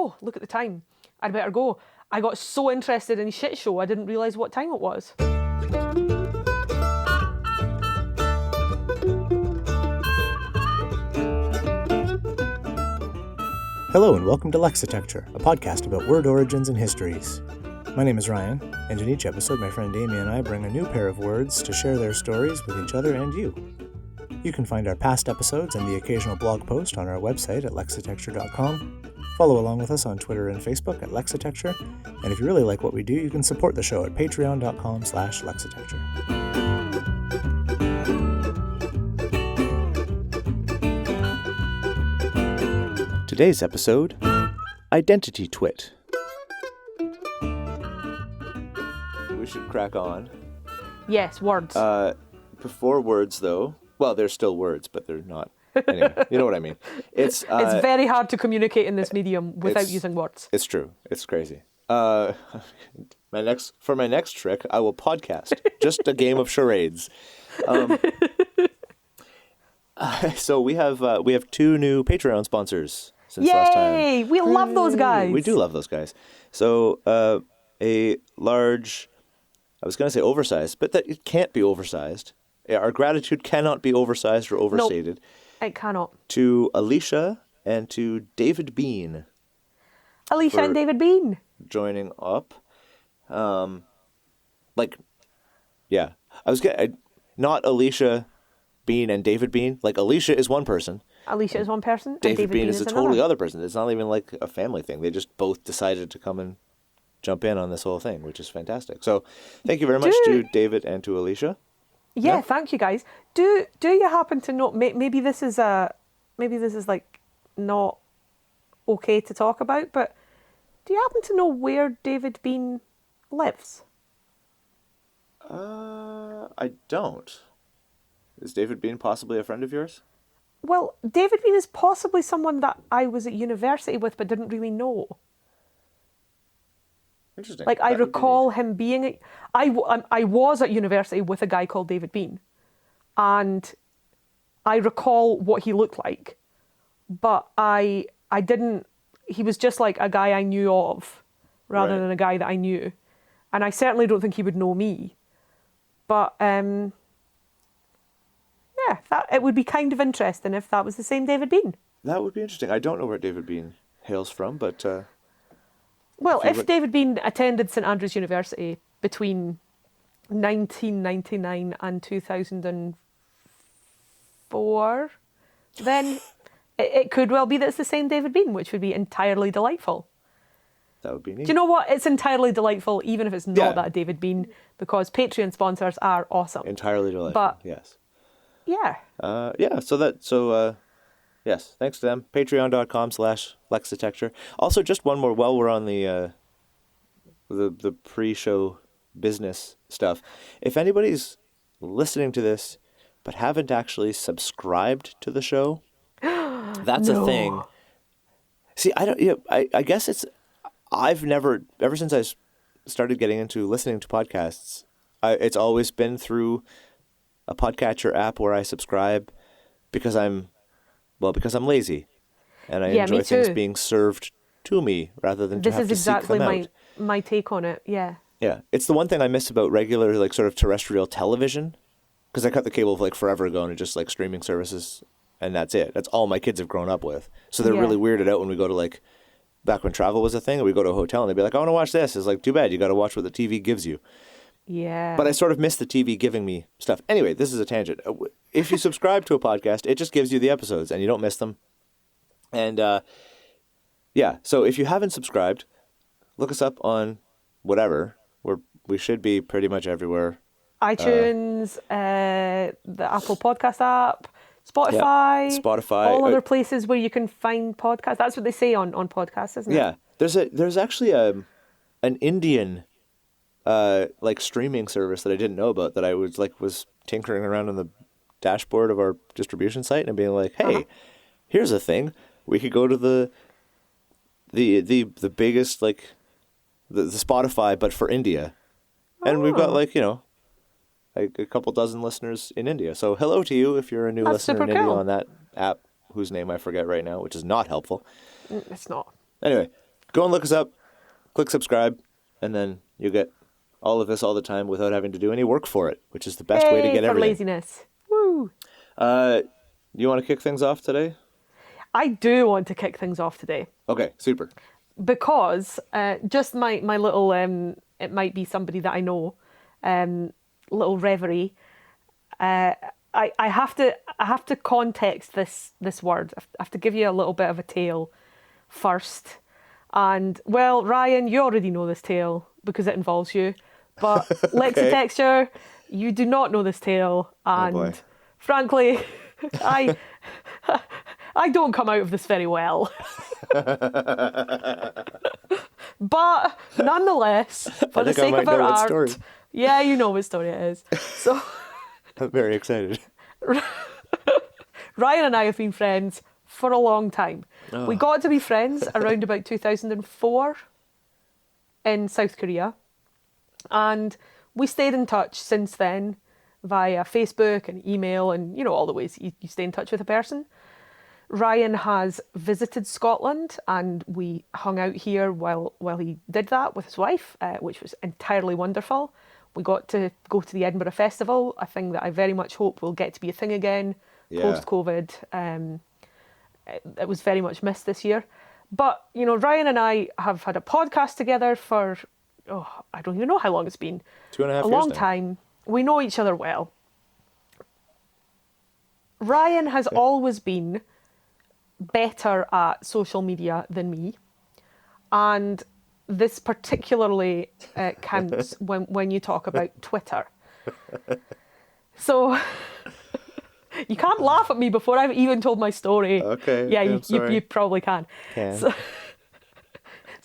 oh, look at the time. I'd better go. I got so interested in shit show, I didn't realise what time it was. Hello and welcome to Lexitecture, a podcast about word origins and histories. My name is Ryan, and in each episode my friend Amy and I bring a new pair of words to share their stories with each other and you. You can find our past episodes and the occasional blog post on our website at lexitecture.com. Follow along with us on Twitter and Facebook at Lexitecture, and if you really like what we do, you can support the show at patreon.com/Lexitecture. Today's episode, Identity Twit. We should crack on. Yes, words. Before words, though, well, they're still words, but they're not. Anyway, you know what I mean. It's very hard to communicate in this medium without using words. It's true. It's crazy. For my next trick, I will podcast just a game of charades. So we have two new Patreon sponsors since last time. Yay! We love those guys. We do love those guys. So a large, I was going to say oversized, but that it can't be oversized. Our gratitude cannot be oversized or overstated. Nope, it cannot. To Alicia and to David Bean. Alicia and David Bean. Joining up. I was not Alicia Bean and David Bean. Like, Alicia is one person. Alicia is one person. David and Bean is a another. totally other person. It's not even like a family thing. They just both decided to come and jump in on this whole thing, which is fantastic. So thank you very much to David and to Alicia. Yeah, thank you guys. Do you happen to know? Maybe this is like not okay to talk about, but do you happen to know where David Bean lives? I don't. Is David Bean possibly a friend of yours? Well, David Bean is possibly someone that I was at university with, but didn't really know. Interesting. Like, I recall him being... I was at university with a guy called David Bean, and I recall what he looked like, but I didn't... He was just like a guy I knew of, rather than a guy that I knew. And I certainly don't think he would know me. But, it would be kind of interesting if that was the same David Bean. That would be interesting. I don't know where David Bean hails from, but... Well, if David Bean attended St Andrews University between 1999 and 2004, then it could well be that it's the same David Bean, which would be entirely delightful. That would be neat. Do you know what? It's entirely delightful, even if it's not that David Bean, because Patreon sponsors are awesome. Entirely delightful, but, yes. Yeah. Yes, thanks to them. Patreon.com/Lexitecture. Also, just one more while we're on the pre-show business stuff. If anybody's listening to this but haven't actually subscribed to the show, that's a thing. See, I guess I've never, ever since I started getting into listening to podcasts, it's always been through a podcatcher app where I subscribe because I'm lazy, and I enjoy things being served to me rather than to have to seek them out. This is exactly my take on it. Yeah. Yeah, it's the one thing I miss about regular, like, sort of terrestrial television, because I cut the cable like forever ago, and it's just like streaming services, and that's it. That's all my kids have grown up with. So they're really weirded out when we go to, like, back when travel was a thing, and we go to a hotel and they'd be like, "I want to watch this." It's like, too bad, you got to watch what the TV gives you. Yeah. But I sort of miss the TV giving me stuff. Anyway, this is a tangent. If you subscribe to a podcast, it just gives you the episodes and you don't miss them. And so if you haven't subscribed, look us up on whatever. We should be pretty much everywhere. iTunes, the Apple Podcast app, Spotify, all other places where you can find podcasts. That's what they say on podcasts, isn't it? Yeah. There's actually an Indian like streaming service that I didn't know about, that I was tinkering around on the dashboard of our distribution site and being like, hey, here's a thing. We could go to the biggest, like, the Spotify, but for India. And we've got, like, like a couple dozen listeners in India. So hello to you if you're a new listener in India on that app, whose name I forget right now, which is not helpful. It's not. Anyway, Go and look us up, click subscribe, and then you'll get all of this all the time without having to do any work for it, which is the best way to get for everything. laziness. Woo! You want to kick things off today? I do want to kick things off today. Okay, super. Because just my little, it might be somebody that I know, little reverie. I have to context this word. I have to give you a little bit of a tale first. And well, Ryan, you already know this tale because it involves you. But Okay. Lexitecture, you do not know this tale, and boy. frankly, I don't come out of this very well. But nonetheless, for the think I sake might of our know what art, story. yeah, you know what story it is. So I'm very excited. Ryan and I have been friends for a long time. Oh. We got to be friends around about 2004 in South Korea. And we stayed in touch since then via Facebook and email and, all the ways you stay in touch with a person. Ryan has visited Scotland and we hung out here while he did that with his wife, which was entirely wonderful. We got to go to the Edinburgh Festival, a thing that I very much hope will get to be a thing again post-COVID. It was very much missed this year. But, Ryan and I have had a podcast together for, I don't even know how long it's been. 2.5 years A long now. time. We know each other well. Ryan has always been better at social media than me. And this particularly counts when you talk about Twitter. So you can't laugh at me before I've even told my story. Okay. Yeah, I'm sorry. you probably can. Can. So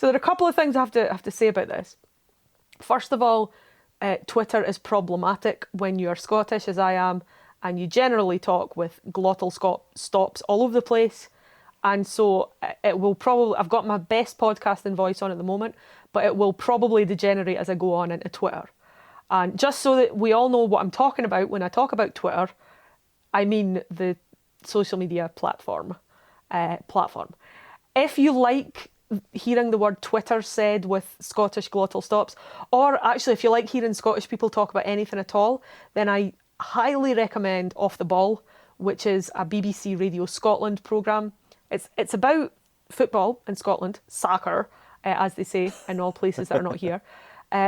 there are a couple of things I have to say about this. First of all, Twitter is problematic when you're Scottish, as I am, and you generally talk with glottal stops all over the place. And so it will probably, I've got my best podcasting voice on at the moment, but it will probably degenerate as I go on into Twitter. And just so that we all know what I'm talking about when I talk about Twitter, I mean the social media platform. If you like hearing the word Twitter said with Scottish glottal stops, or actually if you like hearing Scottish people talk about anything at all, then I highly recommend Off the Ball, which is a BBC Radio Scotland programme. It's about football in Scotland, soccer, as they say in all places that are not here.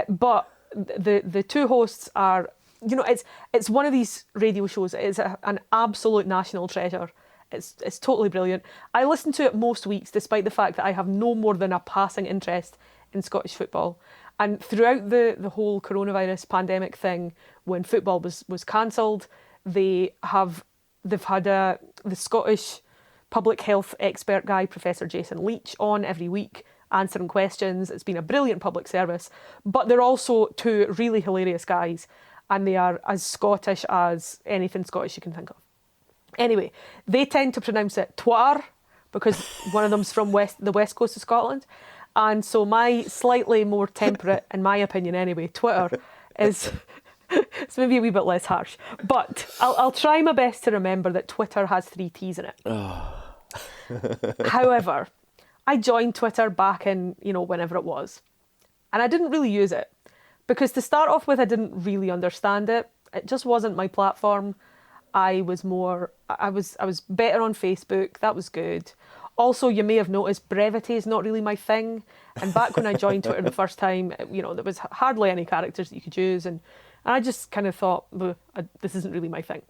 But the two hosts are, it's one of these radio shows. It's an absolute national treasure. It's totally brilliant. I listen to it most weeks, despite the fact that I have no more than a passing interest in Scottish football. And throughout the whole coronavirus pandemic thing, when football was cancelled, they've had the Scottish public health expert guy, Professor Jason Leach, on every week answering questions. It's been a brilliant public service. But they're also two really hilarious guys, and they are as Scottish as anything Scottish you can think of. Anyway, they tend to pronounce it Twitter because one of them's from the west coast of Scotland. And so my slightly more temperate, in my opinion anyway, Twitter is it's maybe a wee bit less harsh. But I'll try my best to remember that Twitter has 3 T's in it. However, I joined Twitter back in, whenever it was. And I didn't really use it. Because to start off with, I didn't really understand it. It just wasn't my platform. I was better on Facebook. That was good. Also, you may have noticed brevity is not really my thing. And back when I joined Twitter the first time, there was hardly any characters that you could use. And I just kind of thought, this isn't really my thing.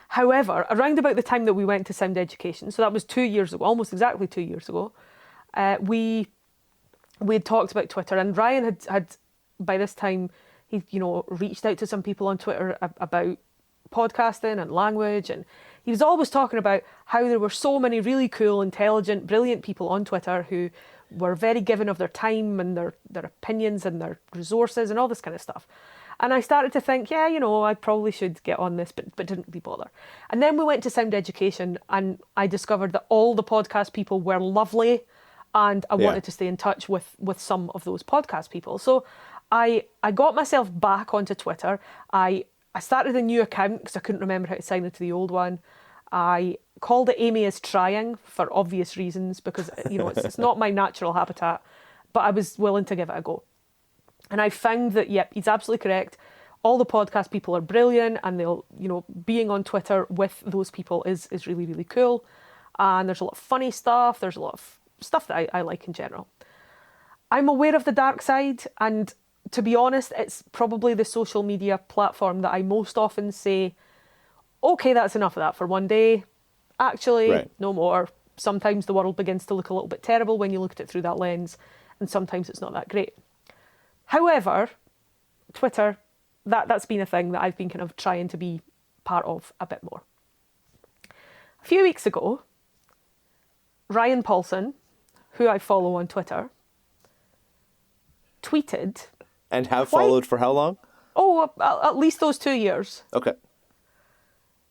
However, around about the time that we went to Sound Education, so that was 2 years ago, almost exactly 2 years ago, we had talked about Twitter, and Ryan had by this time, he reached out to some people on Twitter about podcasting and language, and he was always talking about how there were so many really cool, intelligent, brilliant people on Twitter who were very given of their time and their opinions and their resources and all this kind of stuff. And I started to think, I probably should get on this, but didn't really bother. And then we went to Sound Education, and I discovered that all the podcast people were lovely, and I wanted to stay in touch with some of those podcast people. So I got myself back onto Twitter. I started a new account because I couldn't remember how to sign into the old one. I called it Amy is Trying for obvious reasons because, it's not my natural habitat, but I was willing to give it a go. And I found that, yep, he's absolutely correct. All the podcast people are brilliant, and they'll, being on Twitter with those people is really, really cool. And there's a lot of funny stuff. There's a lot of stuff that I like in general. I'm aware of the dark side, and to be honest, it's probably the social media platform that I most often say, okay, that's enough of that for one day. Actually, Right. no more. Sometimes the world begins to look a little bit terrible when you look at it through that lens, and sometimes it's not that great. However, Twitter, that's been a thing that I've been kind of trying to be part of a bit more. A few weeks ago, Ryan Paulson, who I follow on Twitter, tweeted... And have followed for how long? Oh, at least those 2 years. Okay.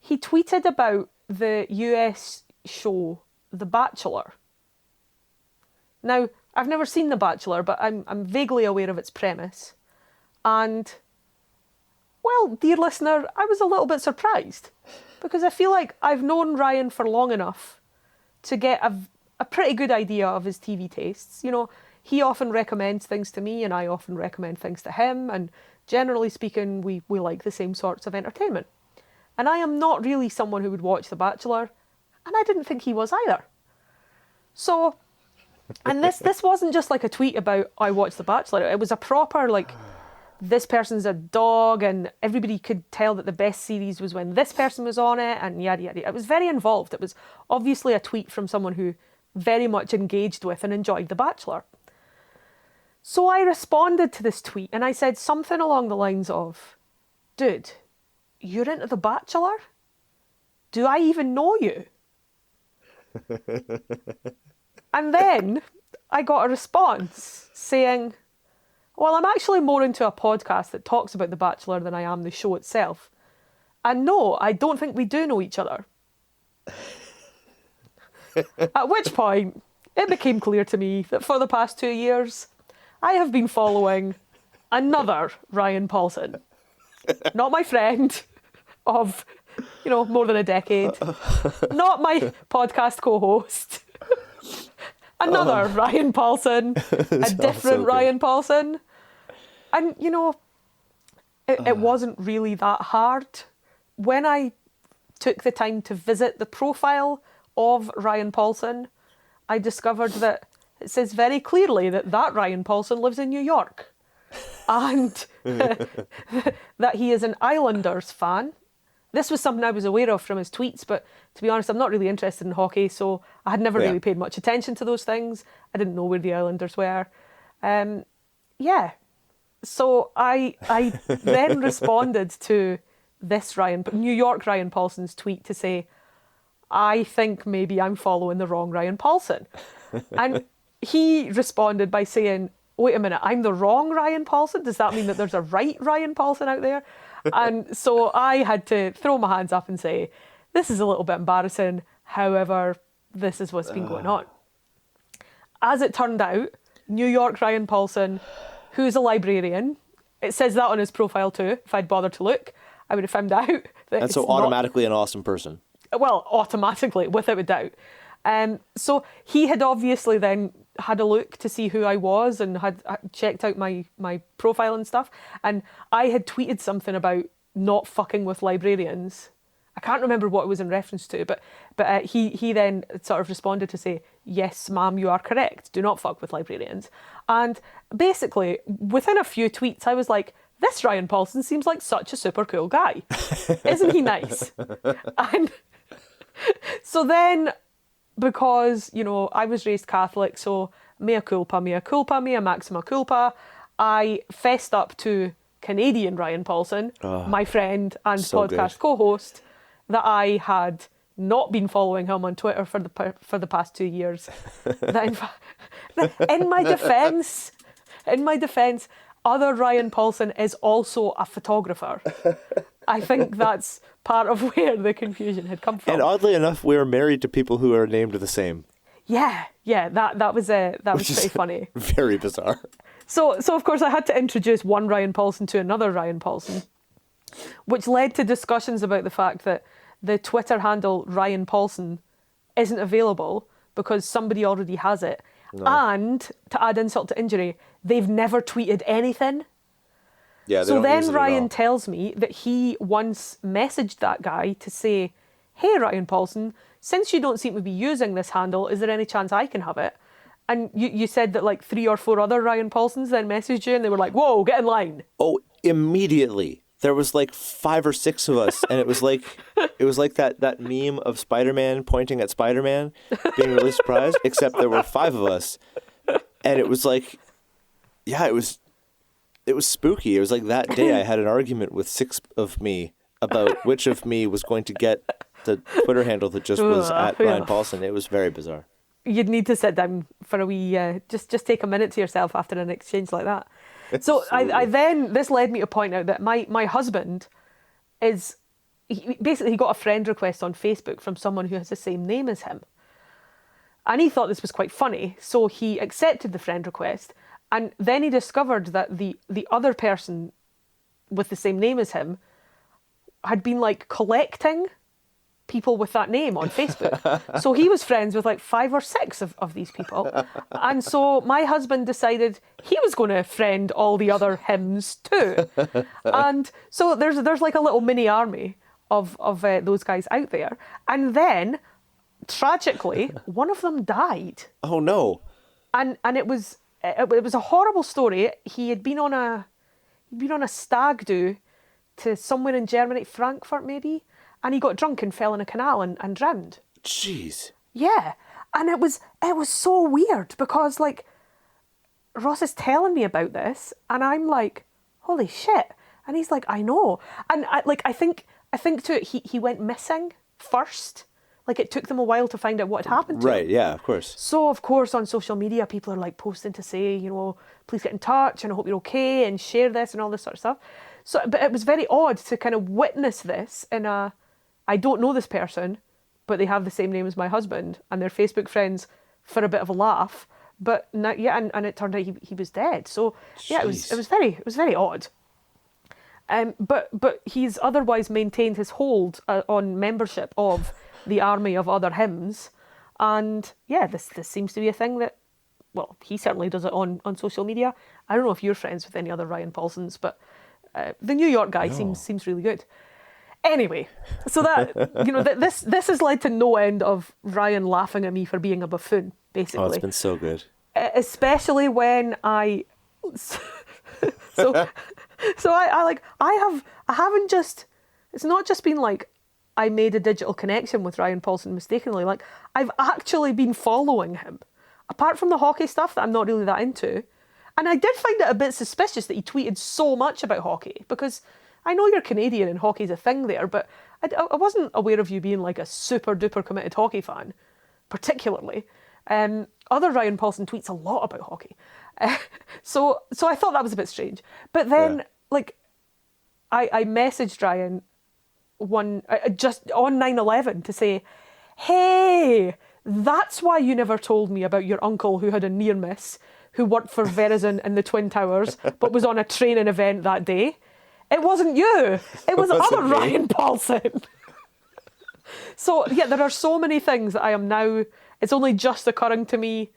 He tweeted about the US show The Bachelor. Now, I've never seen The Bachelor, but I'm vaguely aware of its premise. And, well, dear listener, I was a little bit surprised. Because I feel like I've known Ryan for long enough to get a pretty good idea of his TV tastes. He often recommends things to me, and I often recommend things to him. And generally speaking, we like the same sorts of entertainment. And I am not really someone who would watch The Bachelor, and I didn't think he was either. So, and this wasn't just like a tweet about, I watched The Bachelor. It was a proper, like, this person's a dog, and everybody could tell that the best series was when this person was on it, and yada, yada. It was very involved. It was obviously a tweet from someone who very much engaged with and enjoyed The Bachelor. So I responded to this tweet, and I said something along the lines of, dude, you're into The Bachelor? Do I even know you? And then I got a response saying, well, I'm actually more into a podcast that talks about The Bachelor than I am the show itself. And no, I don't think we do know each other. At which point, it became clear to me that for the past 2 years, I have been following another Ryan Paulson. Not my friend of, more than a decade. Not my podcast co-host. Another Ryan Paulson. A different Ryan Paulson. And, it wasn't really that hard. When I took the time to visit the profile of Ryan Paulson, I discovered that it says very clearly that Ryan Paulson lives in New York. And that he is an Islanders fan. This was something I was aware of from his tweets, but to be honest, I'm not really interested in hockey, so I had never really paid much attention to those things. I didn't know where the Islanders were. So I then responded to this New York Ryan Paulson's tweet to say, I think maybe I'm following the wrong Ryan Paulson. And he responded by saying, wait a minute, I'm the wrong Ryan Paulson? Does that mean that there's a right Ryan Paulson out there? And so I had to throw my hands up and say, this is a little bit embarrassing. However, this is what's been going on. As it turned out, New York Ryan Paulson, who's a librarian, it says that on his profile too. If I'd bothered to look, I would have found out. And so automatically an awesome person. Well, automatically, without a doubt. So he had obviously then had a look to see who I was and had checked out my profile and stuff. And I had tweeted something about not fucking with librarians. I can't remember what it was in reference to, but he then sort of responded to say, yes, ma'am, you are correct. Do not fuck with librarians. And basically, within a few tweets, I was like, this Ryan Paulson seems like such a super cool guy. Isn't he nice? And so then, because, I was raised Catholic, so mea culpa, mea maxima culpa, I fessed up to Canadian Ryan Paulson, my friend and so podcast good. co-host, that I had not been following him on Twitter for the past 2 years. That in my defence, other Ryan Paulson is also a photographer. I think that's part of where the confusion had come from. And oddly enough, we are married to people who are named the same. Yeah, that was pretty funny. Very bizarre. So of course I had to introduce one Ryan Paulson to another Ryan Paulson, which led to discussions about the fact that the Twitter handle Ryan Paulson isn't available because somebody already has it. No. And to add insult to injury, they've never tweeted anything. Yeah, they So don't then use it at Ryan all. tells me that he once messaged that guy to say, hey, Ryan Paulson, since you don't seem to be using this handle, is there any chance I can have it? And you said that like 3 or 4 other Ryan Paulsons then messaged you and they were like, whoa, get in line. Oh, immediately. There was like 5 or 6 of us, and it was like that meme of Spider-Man pointing at Spider-Man, being really surprised, except there were 5 of us. And it was like, yeah, it was spooky. It was like that day I had an argument with 6 of me about which of me was going to get the Twitter handle that just was at Ryan Paulson. It was very bizarre. You'd need to sit down for a wee, just take a minute to yourself after an exchange like that. So I then, this led me to point out that my husband he got a friend request on Facebook from someone who has the same name as him. And he thought this was quite funny, so he accepted the friend request. And then he discovered that the other person with the same name as him had been like collecting people with that name on Facebook. So he was friends with like 5 or 6 of these people. And so my husband decided he was going to friend all the other hims too. And so there's like a little mini army of those guys out there. And then, tragically, one of them died. Oh, no. And it was a horrible story. He had been on a stag do to somewhere in Germany, Frankfurt maybe, and he got drunk and fell in a canal and drowned. Jeez. Yeah, and it was so weird because like Ross is telling me about this, and I'm like, holy shit, and he's like, I know, and I think to it he went missing first. Like, it took them a while to find out what had happened to him. Right, yeah, of course. So, of course, on social media, people are, like, posting to say, please get in touch, and I hope you're okay, and share this, and all this sort of stuff. So, but it was very odd to kind of witness this in I don't know this person, but they have the same name as my husband, and they're Facebook friends for a bit of a laugh. But, and it turned out he was dead. So, yeah, it was very odd. But he's otherwise maintained his hold on membership of the army of other hymns, and yeah, this seems to be a thing that, well, he certainly does it on social media. I don't know if you're friends with any other Ryan Paulsons, but the New York guy seems really good. Anyway, so that this has led to no end of Ryan laughing at me for being a buffoon, basically. Oh, it's been so good. Especially when I haven't just, it's not just been like I made a digital connection with Ryan Paulson mistakenly. Like, I've actually been following him. Apart from the hockey stuff that I'm not really that into. And I did find it a bit suspicious that he tweeted so much about hockey, because I know you're Canadian and hockey's a thing there, but I wasn't aware of you being like a super duper committed hockey fan, particularly. Other Ryan Paulson tweets a lot about hockey. So I thought that was a bit strange. But then, I messaged Ryan just on 9/11 to say, hey, that's why you never told me about your uncle who had a near miss, who worked for Verizon in the Twin Towers, but was on a training event that day. It wasn't you. It was other Ryan Paulson. So yeah, there are so many things that I am now. It's only just occurring to me.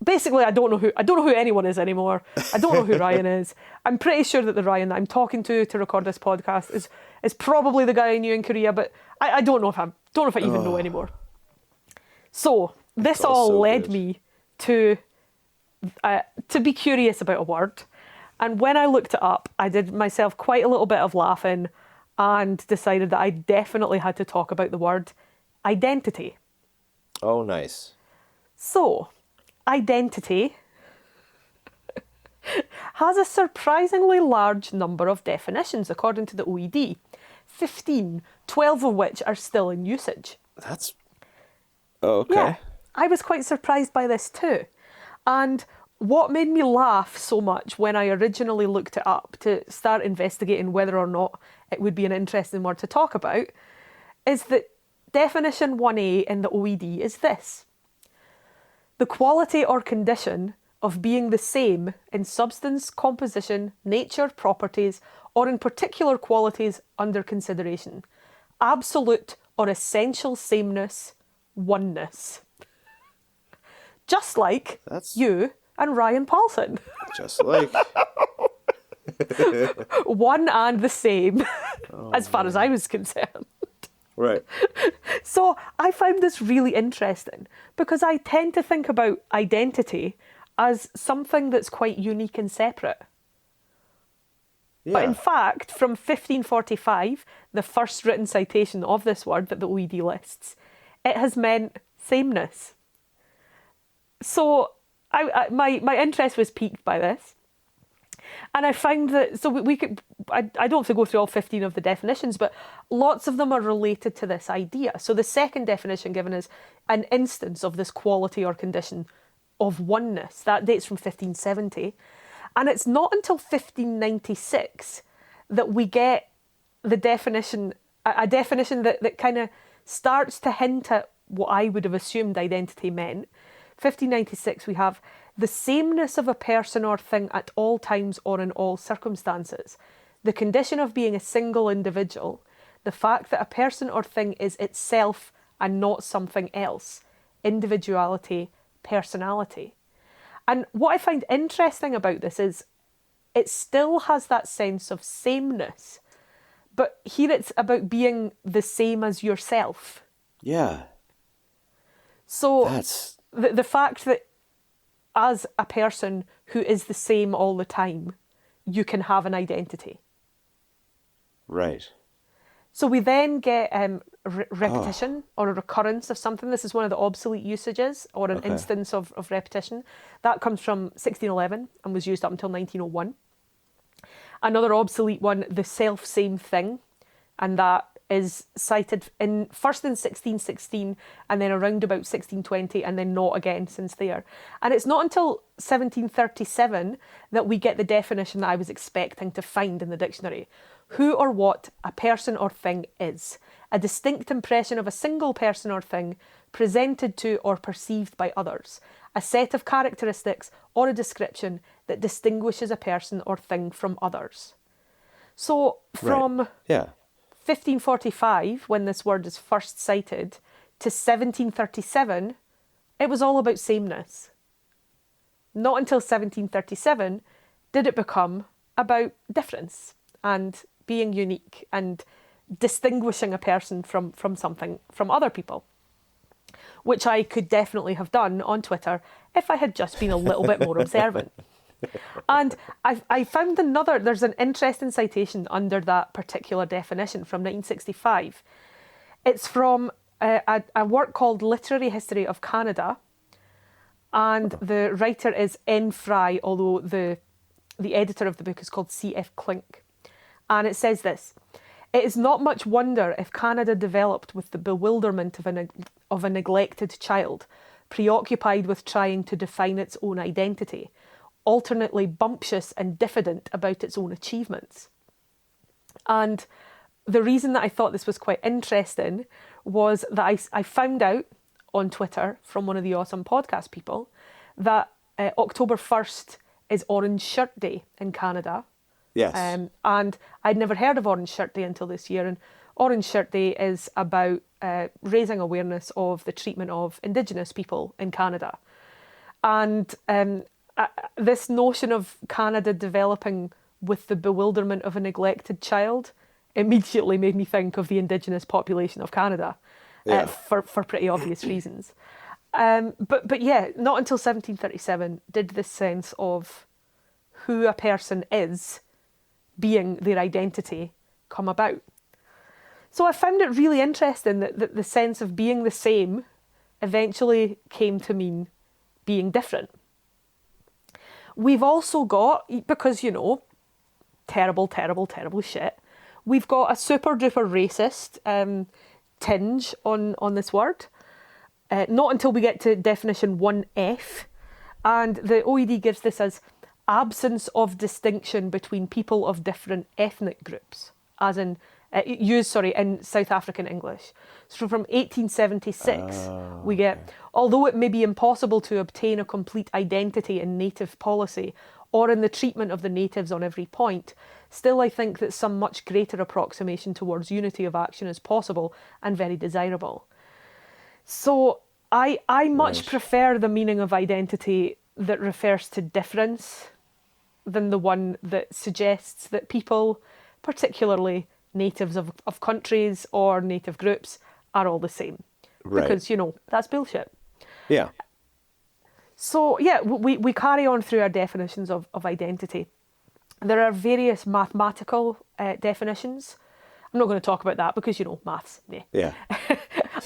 Basically, I don't know who anyone is anymore. I don't know who Ryan is. I'm pretty sure that the Ryan that I'm talking to record this podcast is probably the guy I knew in Korea, but I don't know if I even know anymore. So this all led me to be curious about a word, and when I looked it up, I did myself quite a little bit of laughing and decided that I definitely had to talk about the word identity. Oh, nice. So, identity has a surprisingly large number of definitions according to the OED, 15, 12 of which are still in usage. That's... Oh, okay. Yeah, I was quite surprised by this too. And what made me laugh so much when I originally looked it up to start investigating whether or not it would be an interesting word to talk about is that definition 1A in the OED is this: the quality or condition of being the same in substance, composition, nature, properties, or in particular qualities under consideration, absolute or essential sameness, oneness. Just like you and Ryan Paulson. Just like. One and the same, as far as I was concerned. Right. So I found this really interesting because I tend to think about identity as something that's quite unique and separate. Yeah. But in fact, from 1545, the first written citation of this word that the OED lists, it has meant sameness. So my interest was piqued by this. And I found that, so we could, I don't have to go through all 15 of the definitions, but lots of them are related to this idea. So the second definition given is an instance of this quality or condition of oneness. That dates from 1570. And it's not until 1596 that we get the definition, a definition that kind of starts to hint at what I would have assumed identity meant. 1596, we have the sameness of a person or thing at all times or in all circumstances, the condition of being a single individual, the fact that a person or thing is itself and not something else, individuality, personality. And what I find interesting about this is it still has that sense of sameness, but here it's about being the same as yourself. Yeah. So That's... the fact that as a person who is the same all the time, you can have an identity. Right. So we then get repetition or a recurrence of something. This is one of the obsolete usages or an instance of repetition. That comes from 1611 and was used up until 1901. Another obsolete one, the self-same thing, and that is cited first in 1616 and then around about 1620 and then not again since there. And it's not until 1737 that we get the definition that I was expecting to find in the dictionary. Who or what a person or thing is. A distinct impression of a single person or thing presented to or perceived by others. A set of characteristics or a description that distinguishes a person or thing from others. So from 1545, when this word is first cited, to 1737, it was all about sameness. Not until 1737 did it become about difference and being unique and distinguishing a person from something, from other people, which I could definitely have done on Twitter if I had just been a little bit more observant. And I found there's an interesting citation under that particular definition from 1965. It's from a work called Literary History of Canada, and the writer is N. Fry, although the editor of the book is called C.F. Klink. And it says this: it is not much wonder if Canada developed with the bewilderment of a neglected child, preoccupied with trying to define its own identity, alternately bumptious and diffident about its own achievements. And the reason that I thought this was quite interesting was that I found out on Twitter from one of the awesome podcast people that October 1st is Orange Shirt Day in Canada. Yes. And I'd never heard of Orange Shirt Day until this year. And Orange Shirt Day is about raising awareness of the treatment of Indigenous people in Canada. And this notion of Canada developing with the bewilderment of a neglected child immediately made me think of the Indigenous population of Canada, for pretty obvious reasons. But yeah, not until 1737 did this sense of who a person is, being their identity, come about. So I found it really interesting that the sense of being the same eventually came to mean being different. We've also got, because, terrible, terrible, terrible shit, we've got a super duper racist tinge on this word. Not until we get to definition 1F. And the OED gives this as absence of distinction between people of different ethnic groups, as in, in South African English. So from 1876, we get, although it may be impossible to obtain a complete identity in native policy or in the treatment of the natives on every point, still I think that some much greater approximation towards unity of action is possible and very desirable. So I much Right. prefer the meaning of identity that refers to difference than the one that suggests that people, particularly natives of countries or native groups, are all the same. Right. Because, that's bullshit. Yeah. So, yeah, we carry on through our definitions of identity. There are various mathematical definitions. I'm not going to talk about that because, maths. Nah. Yeah.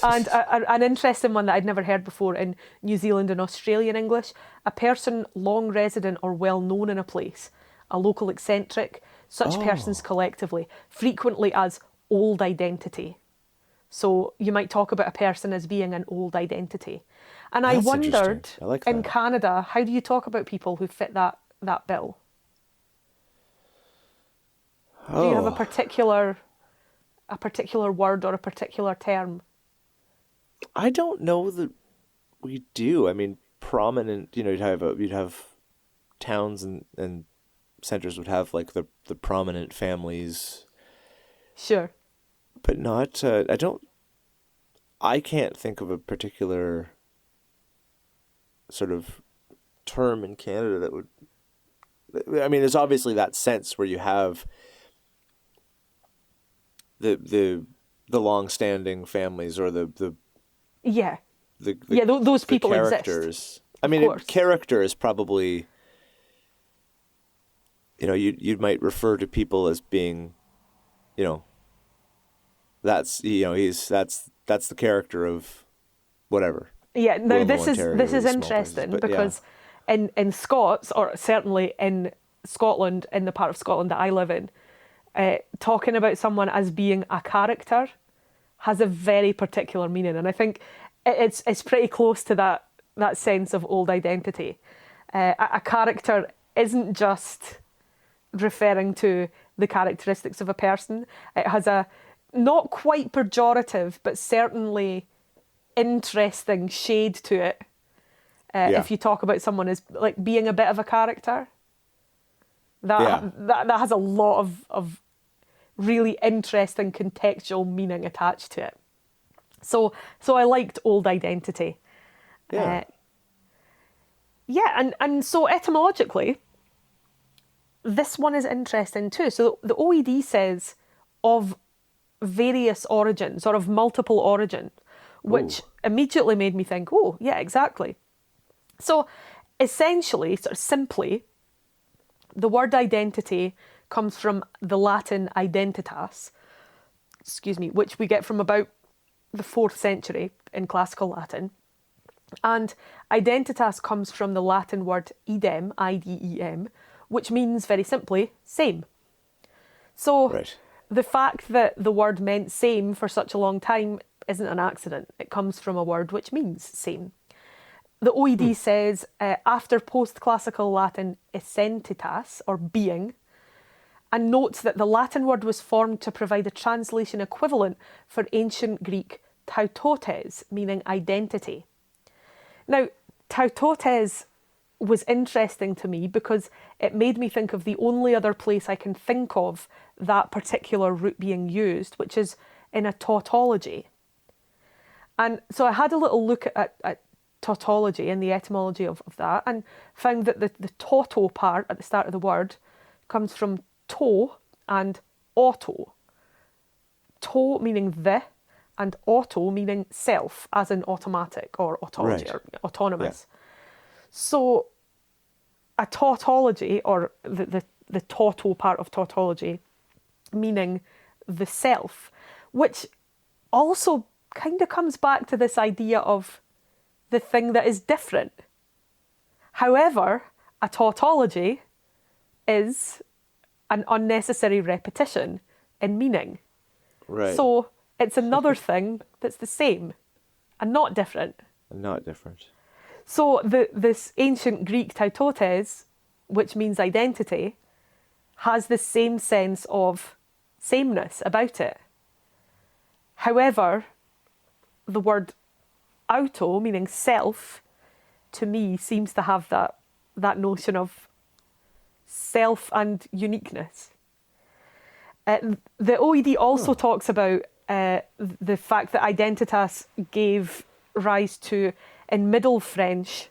And an interesting one that I'd never heard before in New Zealand and Australian English: a person long resident or well known in a place, a local eccentric, such persons collectively, frequently as old identity. So you might talk about a person as being an old identity. And I That's wondered, interesting. I like in that. Canada, how do you talk about people who fit that bill? Do you have a particular word or a particular term? I don't know that we do. I mean, prominent. You'd have towns and centers would have like the prominent families, Sure. but not. I can't think of a particular sort of term in Canada that would. I mean, there's obviously that sense where you have the long-standing families or the Yeah. the Those the people characters. exist. I mean, course. character is probably, you might refer to people as being, that's that's the character of whatever. Yeah, now Royal this Ontario is or these small places, interesting but because in Scots, or certainly in Scotland, in the part of Scotland that I live in, talking about someone as being a character has a very particular meaning, and I think it's pretty close to that sense of old identity. A character isn't just referring to the characteristics of a person. It has a not quite pejorative, but certainly interesting shade to it. If you talk about someone as like being a bit of a character, that has a lot of really interesting contextual meaning attached to it. So I liked old identity. Yeah. And so etymologically, this one is interesting too. So the OED says of various origins or of multiple origin, which immediately made me think, oh, yeah, exactly. So essentially, sort of simply, the word identity comes from the Latin identitas, which we get from about the 4th century in classical Latin. And identitas comes from the Latin word idem, I-D-E-M, which means very simply same. So the fact that the word meant same for such a long time isn't an accident. It comes from a word which means same. The OED says, after post-classical Latin essentitas, or being, and notes that the Latin word was formed to provide a translation equivalent for ancient Greek tautotes, meaning identity. Now, tautotes was interesting to me because it made me think of the only other place I can think of that particular root being used, which is in a tautology. And so I had a little look at tautology and the etymology of that, and found that the tauto part at the start of the word comes from to and auto. To meaning the, and auto meaning self, as in automatic or autology or autonomous. Yeah. So a tautology, or the tauto part of tautology, meaning the self, which also kind of comes back to this idea of the thing that is different. However, a tautology is an unnecessary repetition in meaning. Right. So it's another thing that's the same and not different. Not different. So this ancient Greek tautotes, which means identity, has the same sense of sameness about it. However, the word auto, meaning self, to me seems to have that notion of self and uniqueness. The OED also talks about the fact that identitas gave rise to, in Middle French,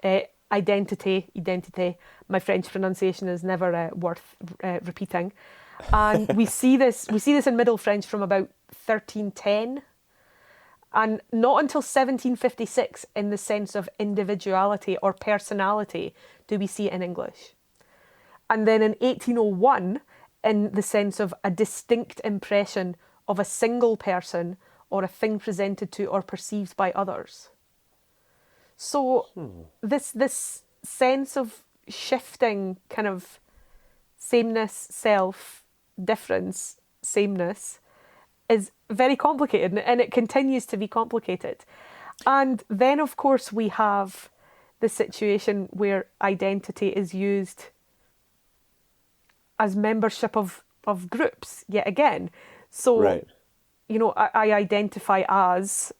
identité. My French pronunciation is never worth repeating, and we see this in Middle French from about 1310, and not until 1756, in the sense of individuality or personality, do we see it in English. And then in 1801, in the sense of a distinct impression of a single person or a thing presented to or perceived by others. So this sense of shifting kind of sameness, self, difference, sameness is very complicated, and it continues to be complicated. And then, of course, we have the situation where identity is used as membership of groups yet again. So, Right. you know, I identify as,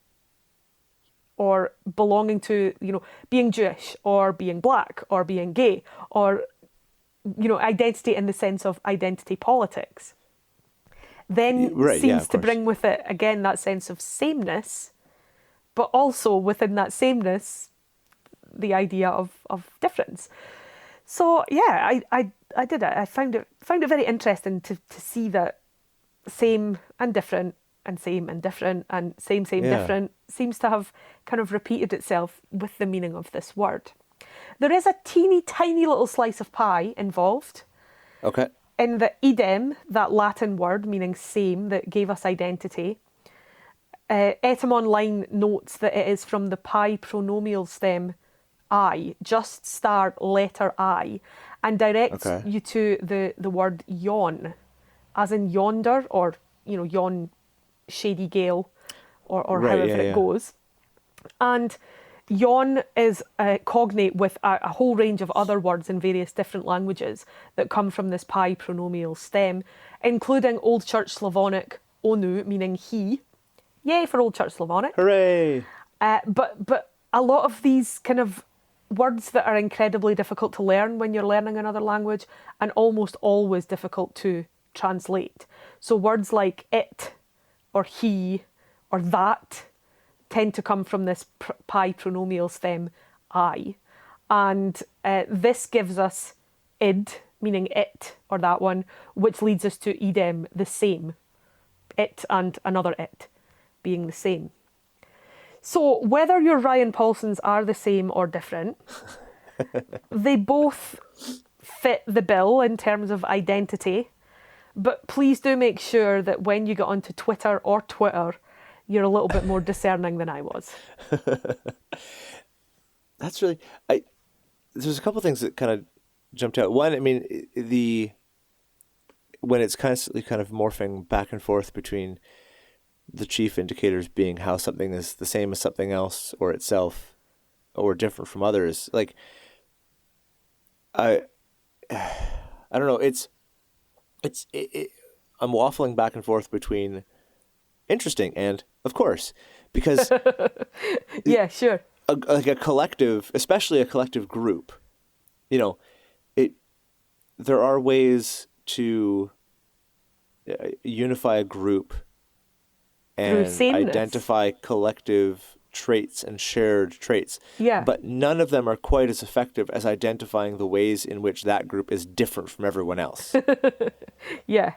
or belonging to, you know, being Jewish or being black or being gay, or, you know, identity in the sense of identity politics. Then Right, yeah, seems of to course. bring with it, again, that sense of sameness, but also within that sameness, the idea of difference. So yeah, I did it. I found it very interesting to see that same and different and same and different and same Yeah. different seems to have kind of repeated itself with the meaning of this word. There is a teeny tiny little slice of pie involved Okay. in the idem, that Latin word meaning same that gave us identity. Etim Online notes that it is from the pi pronomial stem I, just start letter I, and directs Okay. you to the word yawn, as in yonder, or, you know, yon shady gale, or Right, however yeah, it yeah. goes. And yawn is cognate with a whole range of other words in various different languages that come from this pi pronomial stem, including Old Church Slavonic onu, meaning he. Yay for Old Church Slavonic. Hooray! But a lot of these kind of words that are incredibly difficult to learn when you're learning another language, and almost always difficult to translate. So words like it, or he, or that tend to come from this pi pronomial stem I. And this gives us id, meaning it, or that one, which leads us to idem, the same. It and another it being the same. So whether your Ryan Paulsons are the same or different, they both fit the bill in terms of identity. But please do make sure that when you get onto Twitter or Twitter, you're a little bit more discerning than I was. That's really there's a couple things that kind of jumped out. One, I mean, when it's constantly kind of morphing back and forth between the chief indicators being how something is the same as something else or itself or different from others. Like, I don't know. I'm waffling back and forth between interesting and of course, because Yeah, sure. like a collective, especially a collective group, you know, there are ways to unify a group Through and sameness. identify collective traits and shared traits. Yeah. But none of them are quite as effective as identifying the ways in which that group is different from everyone else. Yeah.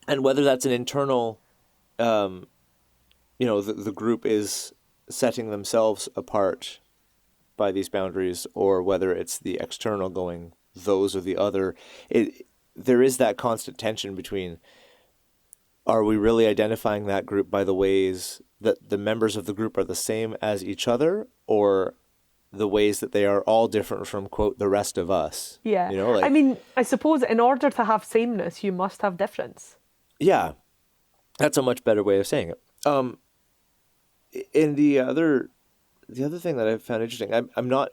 And whether that's an internal, the group is setting themselves apart by these boundaries, or whether it's the external going those or the other, there is that constant tension between, are we really identifying that group by the ways that the members of the group are the same as each other, or the ways that they are all different from, quote, the rest of us? Yeah. You know, like, I mean, I suppose in order to have sameness, you must have difference. yeah, that's a much better way of saying it. And the other thing that I've found interesting, I'm not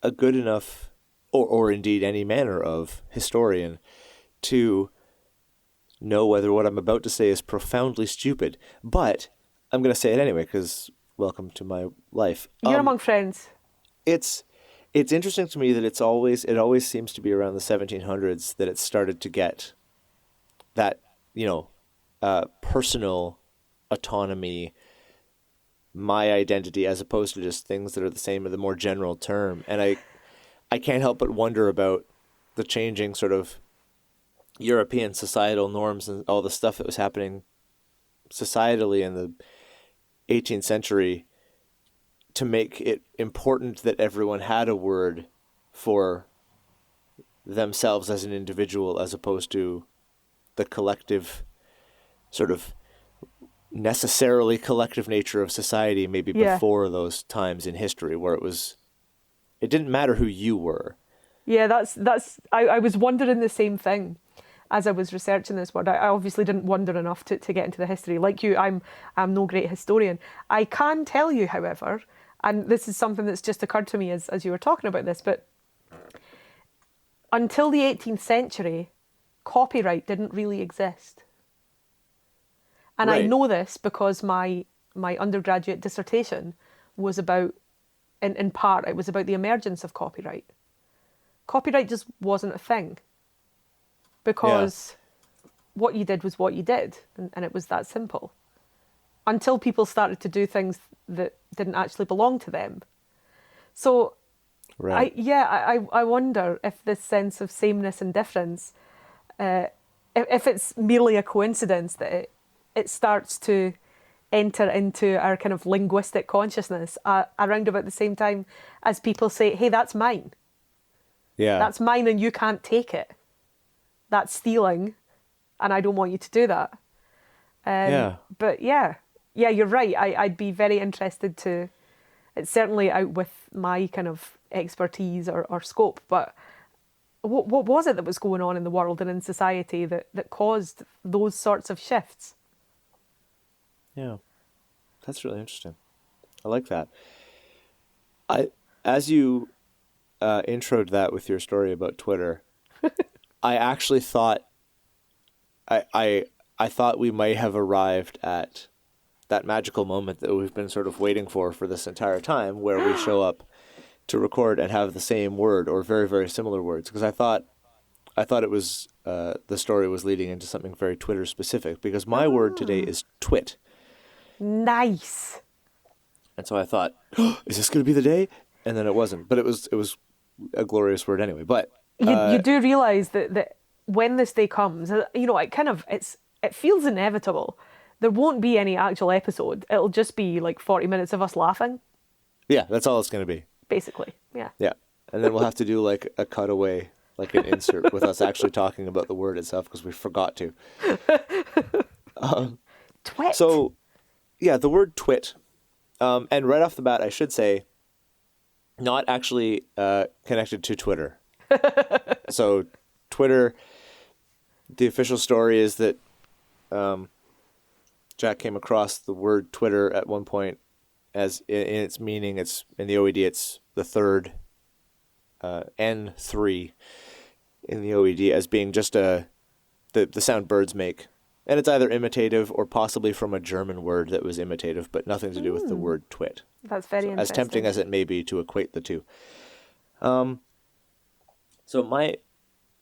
a good enough, or indeed any manner of historian, to know whether what I'm about to say is profoundly stupid, but I'm going to say it anyway, because welcome to my life. You're among friends. It's interesting to me that it always seems to be around the 1700s that it started to get that personal autonomy, my identity, as opposed to just things that are the same or the more general term. And I can't help but wonder about the changing sort of European societal norms and all the stuff that was happening societally in the 18th century to make it important that everyone had a word for themselves as an individual, as opposed to the collective, sort of necessarily collective nature of society, maybe Yeah. before those times in history where it didn't matter who you were. Yeah, I was wondering the same thing as I was researching this word. I obviously didn't wonder enough to get into the history. Like you, I'm no great historian. I can tell you, however, and this is something that's just occurred to me as you were talking about this, but until the 18th century, copyright didn't really exist. And I Right. know this because my undergraduate dissertation was about, in part, it was about the emergence of copyright. Copyright just wasn't a thing because what you did was what you did, and it was that simple. Until people started to do things that didn't actually belong to them. So, Right. I wonder if this sense of sameness and difference, if it's merely a coincidence that it starts to enter into our kind of linguistic consciousness around about the same time as people say, hey, that's mine. Yeah. That's mine and you can't take it. That's stealing and I don't want you to do that. But yeah, you're right. I'd be very interested to, it's certainly out with my kind of expertise or scope, but what was it that was going on in the world and in society that caused those sorts of shifts? Yeah. That's really interesting. I like that. As you introed that with your story about Twitter, I actually thought I thought we might have arrived at that magical moment that we've been sort of waiting for this entire time, where we show up to record and have the same word or very, very similar words. Because I thought it was the story was leading into something very Twitter specific, because my word today is twit. Nice. And so I thought, oh, is this going to be the day? And then it wasn't. But it was a glorious word anyway. But You do realise that when this day comes, it feels inevitable. There won't be any actual episode. It'll just be like 40 minutes of us laughing. Yeah, that's all it's going to be. Basically, yeah. Yeah. And then we'll have to do like a cutaway, like an insert with us actually talking about the word itself because we forgot to. Twit. So, yeah, the word twit. And right off the bat, I should say, not actually connected to Twitter. So, Twitter, the official story is that Jack came across the word Twitter at one point as in its meaning. It's in the OED, it's the third N3 in the OED as being just the sound birds make. And it's either imitative or possibly from a German word that was imitative, but nothing to do with the word twit. That's very interesting. As tempting as it may be to equate the two. So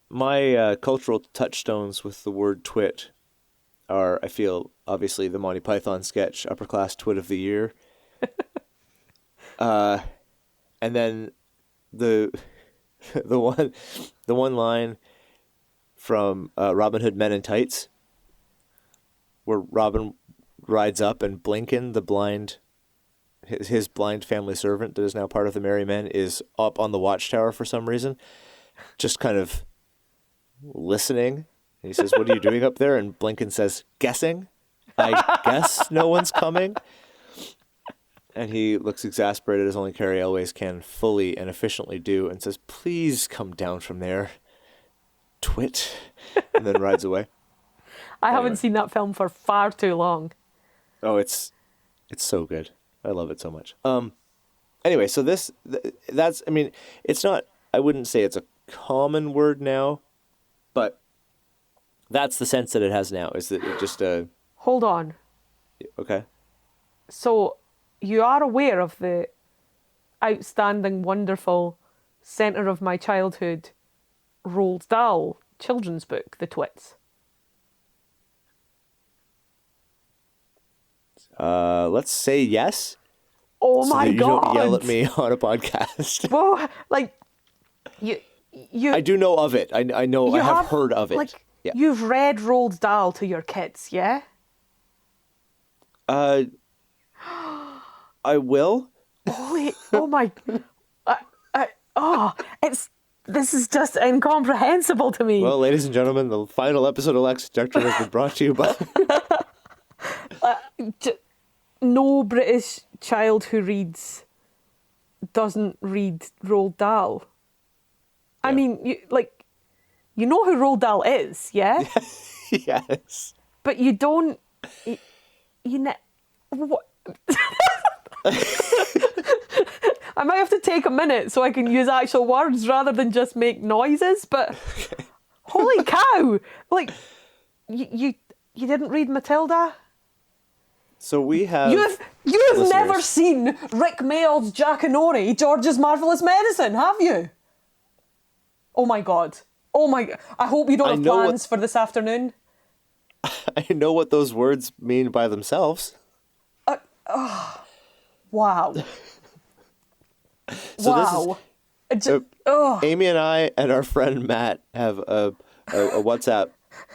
my cultural touchstones with the word twit are, I feel, obviously the Monty Python sketch, Upper Class Twit of the Year. And then the one line from Robin Hood Men in Tights, where Robin rides up and Blinken, his blind family servant that is now part of the Merry Men, is up on the watchtower for some reason, just kind of listening. And he says, "What are you doing up there?" And Blinken says, "Guessing. I guess no one's coming." And he looks exasperated, as only Carrie Elways can fully and efficiently do, and says, "Please come down from there, twit," and then rides away. I haven't seen that film for far too long. Oh, it's so good. I love it so much. Anyway, so that's, I mean, it's not, I wouldn't say it's a common word now, but that's the sense that it has now, is that it just, Hold on. okay. So, you are aware of the outstanding, wonderful, centre of my childhood, Roald Dahl children's book, The Twits? Let's say yes. Oh So my that you God. don't yell at me on a podcast. Well, like, you I do know of it. I know. I have heard of it. Like, Yeah. you've read Roald Dahl to your kids, yeah? I will. Holy, oh my, this is just incomprehensible to me. Well, ladies and gentlemen, the final episode of Lexitecture has been brought to you by... No British child who reads doesn't read Roald Dahl. I mean, you know who Roald Dahl is, yeah? Yes. But you don't... What? I might have to take a minute so I can use actual words rather than just make noises, but holy cow! Like, you didn't read Matilda? So we have... You've listeners. never seen Rick Mayall's Jackanory, George's Marvellous Medicine, have you? Oh my God. Oh my... I hope you don't have plans for this afternoon. I know what those words mean by themselves. Wow. So wow. Amy and I and our friend Matt have a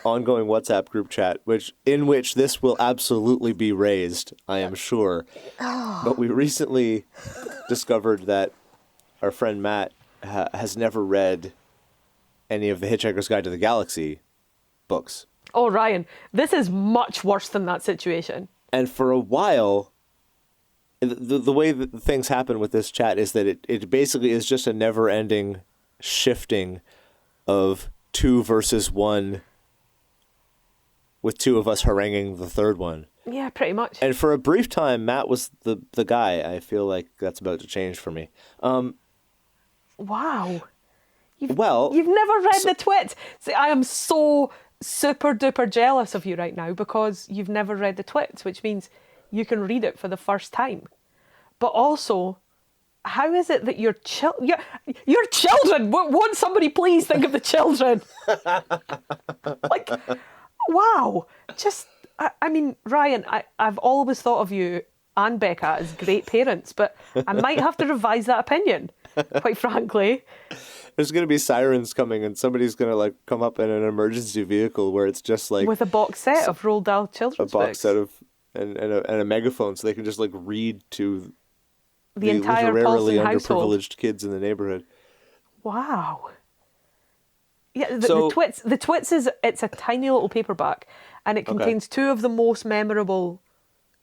ongoing WhatsApp group chat, in which this will absolutely be raised, I am sure. But we recently discovered that our friend Matt has never read any of the Hitchhiker's Guide to the Galaxy books. Oh, Ryan, this is much worse than that situation. And for a while, the way that things happen with this chat is that it basically is just a never-ending shifting of 2 versus 1, with 2 of us haranguing the third one. Yeah, pretty much. And for a brief time, Matt was the guy. I feel like that's about to change for me. Wow. You've You've never read the Twit. See, I am so super duper jealous of you right now because you've never read the Twit, which means you can read it for the first time. But also, how is it that your children... Won't somebody please think of the children? Like, wow. Just, I mean, Ryan, I've always thought of you and Becca as great parents, but I might have to revise that opinion, quite frankly. There's going to be sirens coming and somebody's going to like come up in an emergency vehicle where it's just like... With a box set of Roald Dahl children's books. A box set of... And a megaphone so they can just like read to the entire literarily household. underprivileged kids in the neighborhood. Wow. Yeah, the Twits it's a tiny little paperback and it contains 2 of the most memorable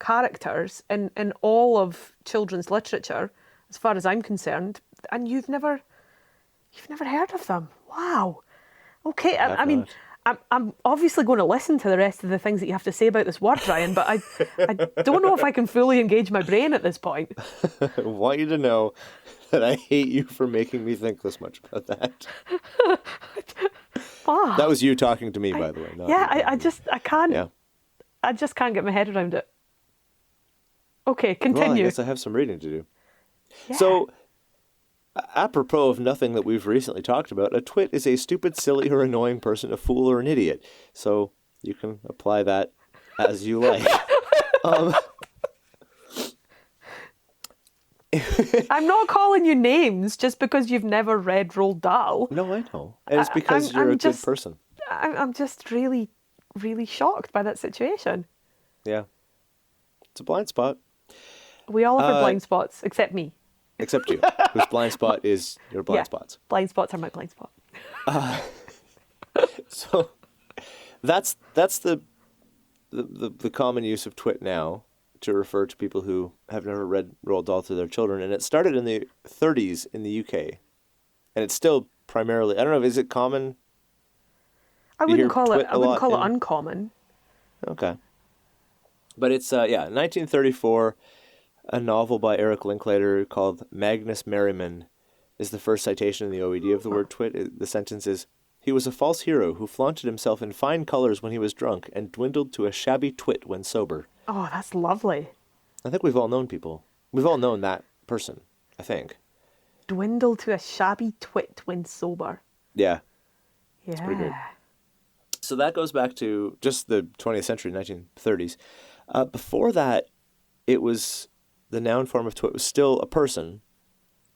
characters in all of children's literature, as far as I'm concerned, and you've never heard of them. Wow. Okay, I mean, I'm obviously going to listen to the rest of the things that you have to say about this word, Ryan, but I don't know if I can fully engage my brain at this point. I want you to know that I hate you for making me think this much about that. That was you talking to me, by the way. I just can't get my head around it. Okay, continue. Well, I guess I have some reading to do. Yeah. So, apropos of nothing that we've recently talked about, a twit is a stupid, silly, or annoying person, a fool, or an idiot. So you can apply that as you like. I'm not calling you names just because you've never read Roald Dahl. No, I know. And it's because you're a good person. I'm just really, really shocked by that situation. Yeah. It's a blind spot. We all have our blind spots, except me. Except you, whose blind spot is your blind spots. Blind spots are my blind spot. So that's the common use of twit now to refer to people who have never read Roald Dahl to their children, and it started in the 30s in the UK, and it's still primarily. I don't know. Is it common? I wouldn't call it uncommon. Okay, but it's 1934. A novel by Eric Linklater called Magnus Merriman is the first citation in the OED of the word twit. The sentence is, "He was a false hero who flaunted himself in fine colors when he was drunk and dwindled to a shabby twit when sober." Oh, that's lovely. I think we've all known people. We've all known that person, I think. Dwindled to a shabby twit when sober. Yeah. Yeah. It's pretty great. So that goes back to just the 20th century, 1930s. Before that, the noun form of twit was still a person,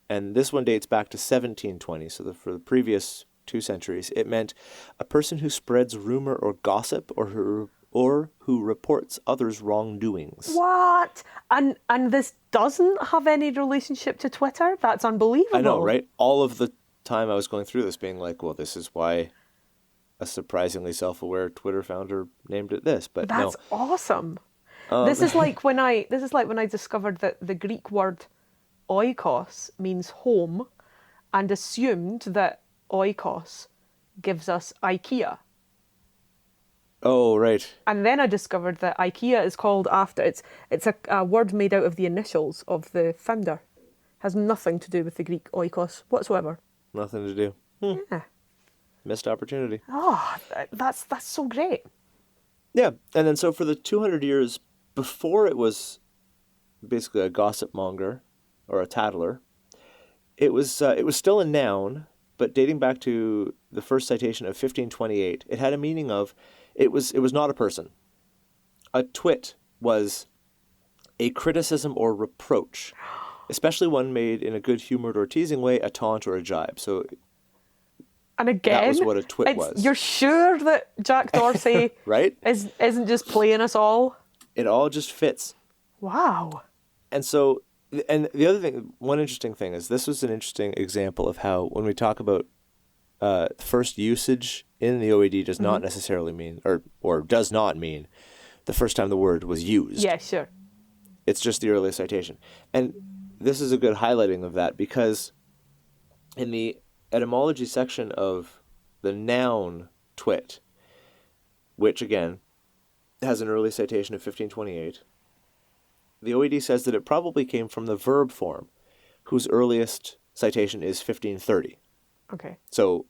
and this one dates back to 1720, so for the previous 2 centuries, it meant a person who spreads rumor or gossip or who reports others' wrongdoings. What? And this doesn't have any relationship to Twitter? That's unbelievable. I know, right? All of the time I was going through this being like, well, this is why a surprisingly self-aware Twitter founder named it this, but that's no. awesome. This is like when I discovered that the Greek word oikos means home, and assumed that oikos gives us IKEA. Oh, right. And then I discovered that IKEA is called after it's a word made out of the initials of the founder. Has nothing to do with the Greek oikos whatsoever. Nothing to do. Yeah. Missed opportunity. Oh, that's so great. Yeah, and then so for the 200 years before it was basically a gossip monger or a tattler, it was still a noun, but dating back to the first citation of 1528, it had a meaning of it was not a person. A twit was a criticism or reproach, especially one made in a good-humored or teasing way, a taunt or a jibe. So and again, that was what a twit was. You're sure that Jack Dorsey right? isn't just playing us all? It all just fits. Wow. And so, and the other thing, one interesting thing is this was an interesting example of how when we talk about first usage in the OAD does not necessarily mean, or does not mean the first time the word was used. Yeah, sure. It's just the earliest citation. And this is a good highlighting of that because in the etymology section of the noun twit, which again has an early citation of 1528, the OED says that it probably came from the verb form, whose earliest citation is 1530. Okay. So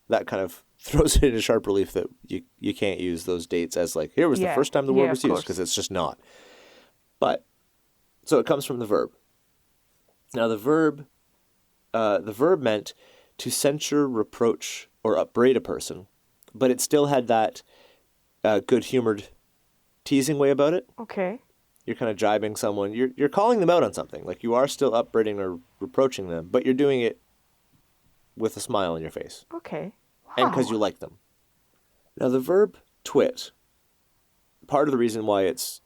that kind of throws it into sharp relief that you can't use those dates as like, here was the first time the word was used, because it's just not. But, so it comes from the verb. Now the verb meant to censure, reproach, or upbraid a person, but it still had that good-humored teasing way about it. Okay. You're kind of jibing someone. You're calling them out on something. Like you are still upbraiding or reproaching them, but you're doing it with a smile on your face. Okay. Wow. And because you like them. Now the verb twit, part of the reason why it's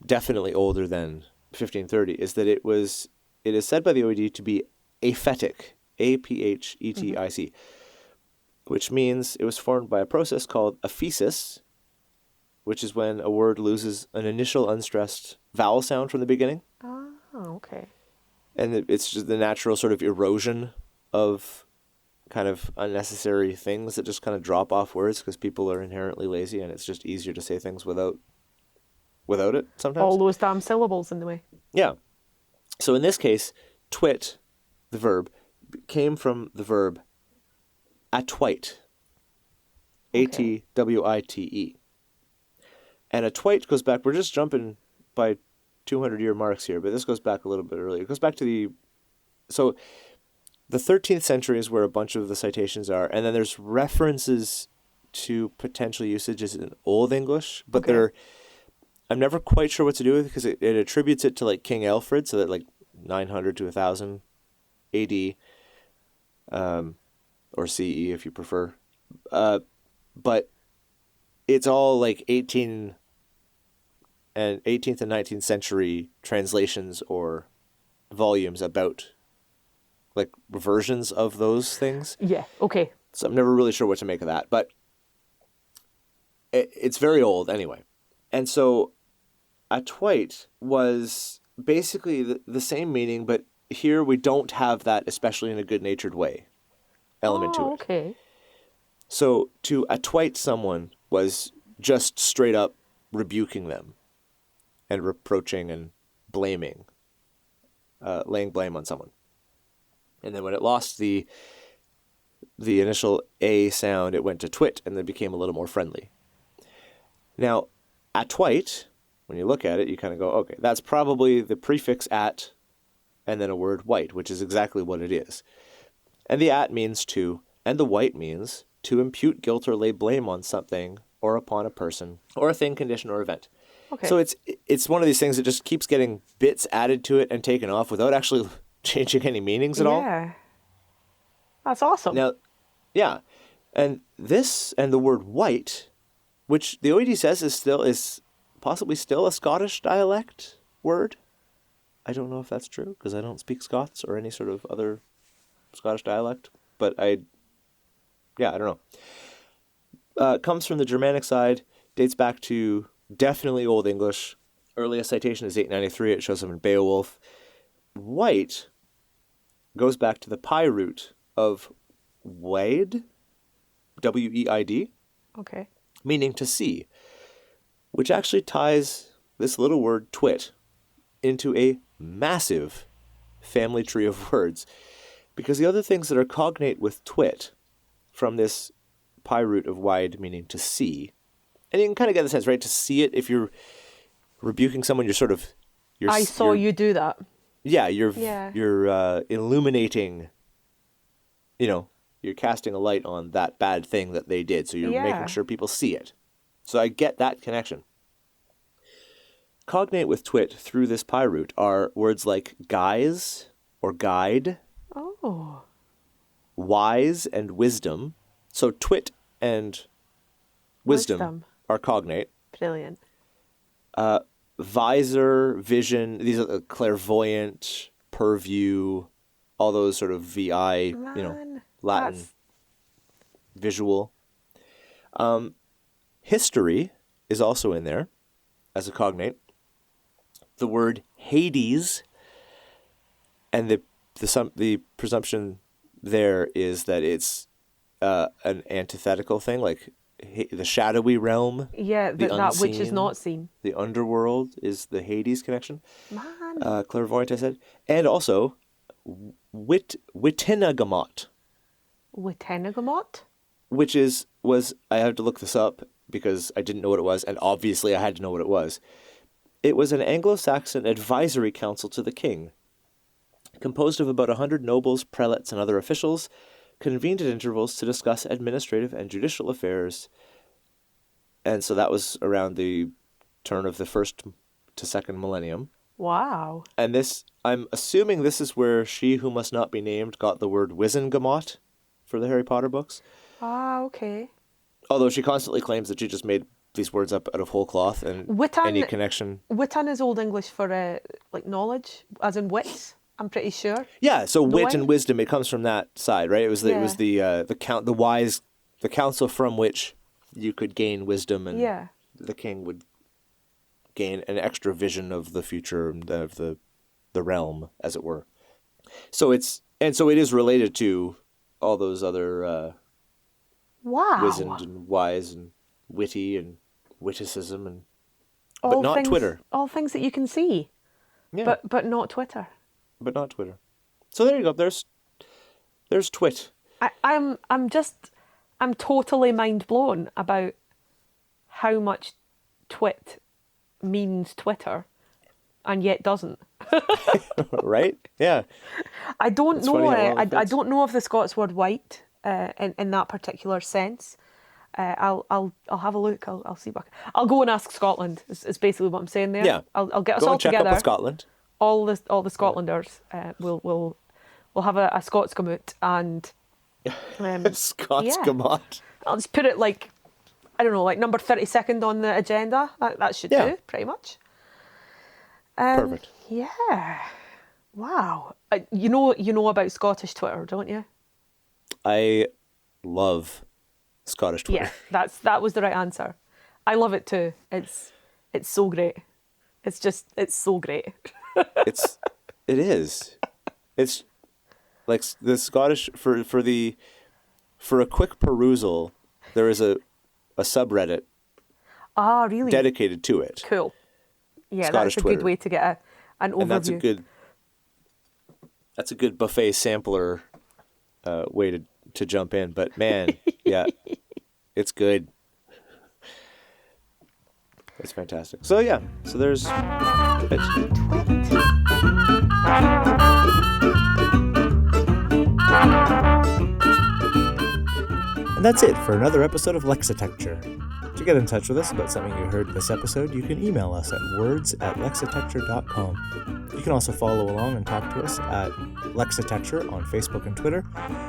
definitely older than 1530 is that it is said by the OED to be aphetic, aphetic, which means it was formed by a process called aphesis, which is when a word loses an initial unstressed vowel sound from the beginning. Oh, okay. And it's just the natural sort of erosion of kind of unnecessary things that just kind of drop off words because people are inherently lazy and it's just easier to say things without it sometimes. All those damn syllables in the way. Yeah. So in this case, twit, the verb, came from the verb atwite. Okay. Atwite. And atwite goes back, we're just jumping by 200-year marks here, but this goes back a little bit earlier. It goes back to the 13th century is where a bunch of the citations are, and then there's references to potential usages in Old English, but I'm never quite sure what to do with it because it attributes it to like King Alfred, so that like 900 to 1000 AD, or CE if you prefer. But it's all like 18th and 19th century translations or volumes about like versions of those things. Yeah, okay. So I'm never really sure what to make of that, but it's very old anyway. And so atwite was basically the same meaning, but here we don't have that, especially in a good-natured way, element to it. Okay. So to atwite someone was just straight up rebuking them and reproaching and blaming, laying blame on someone. And then when it lost the initial A sound, it went to twit and then became a little more friendly. Now, atwite, when you look at it, you kind of go, okay, that's probably the prefix at and then a word white, which is exactly what it is. And the at means to, and the white means to impute guilt or lay blame on something or upon a person or a thing, condition, or event. Okay. So it's one of these things that just keeps getting bits added to it and taken off without actually changing any meanings at all. Yeah. That's awesome. Now, yeah, and this and the word white, which the OED says is possibly still a Scottish dialect word. I don't know if that's true because I don't speak Scots or any sort of other Scottish dialect, but I don't know. Comes from the Germanic side, dates back to definitely Old English. Earliest citation is 893. It shows up in Beowulf. White goes back to the Pi root of weid, W-E-I-D, Okay. meaning to see, which actually ties this little word twit into a massive family tree of words. Because the other things that are cognate with twit from this Pi root of wide, meaning to see, and you can kind of get the sense, right? To see it, if you're rebuking someone, I saw you do that. Yeah, you're illuminating, you're casting a light on that bad thing that they did. So you're making sure people see it. So I get that connection. Cognate with twit through this Pi root are words like guise or guide, wise and wisdom. So twit and wisdom are cognate. Brilliant. Visor, vision, these are clairvoyant, purview, all those sort of VI, Latin, visual. History is also in there as a cognate. The word Hades, and the presumption there is that it's an antithetical thing, like the shadowy realm. Yeah, that which is not seen. The underworld is the Hades connection. Man. Clairvoyant, I said. And also, Wittenagemot. Wittenagemot? Which was, I had to look this up because I didn't know what it was, and obviously I had to know what it was. It was an Anglo-Saxon advisory council to the king, composed of about 100 nobles, prelates, and other officials, convened at intervals to discuss administrative and judicial affairs. And so that was around the turn of the first to second millennium. Wow. And this, I'm assuming this is where she who must not be named got the word Wizengamot for the Harry Potter books. Ah, okay. Although she constantly claims that she just made these words up out of whole cloth, and any connection. Witan is Old English for like knowledge, as in wits. I'm pretty sure. Yeah, so wit and wisdom, it comes from that side, right? It was the council from which you could gain wisdom, and the king would gain an extra vision of the future of the realm, as it were. So it is related to all those other wizened and wise and witty and witticism but not Twitter. All things that you can see. Yeah. But not Twitter. But not Twitter. So there you go. There's Twit. I'm totally mind blown about how much Twit means Twitter, and yet doesn't. Right? Yeah. I don't know. I don't know of the Scots word white in that particular sense. I'll have a look. I'll see. I'll go and ask Scotland. Is basically what I'm saying there. Yeah. I'll get us go all and check together. Up with Scotland. All the Scotlanders will have a Scots Gamut and Scots Gamut. I'll just put it like, I don't know, like number 32nd on the agenda. That should do pretty much. Perfect. Yeah. Wow. You know about Scottish Twitter, don't you? I love Scottish Twitter. Yeah, that was the right answer. I love it too. It's so great. It's so great. It is. It's like the Scottish for a quick perusal. There is a subreddit. Ah, really? Dedicated to it. Cool. Yeah, Scottish that's a Twitter. good way to get an overview. And that's a good buffet sampler way to jump in. But man, yeah, it's good. It's fantastic. So yeah, there's Twit. And that's it for another episode of Lexitecture. To get in touch with us about something you heard in this episode, you can email us at words@lexitecture.com. You can also follow along and talk to us at Lexitecture on Facebook and Twitter,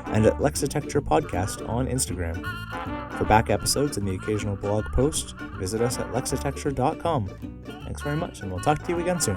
and at Lexitecture Podcast on Instagram. For back episodes and the occasional blog post, visit us at Lexitecture.com. Thanks very much, and we'll talk to you again soon.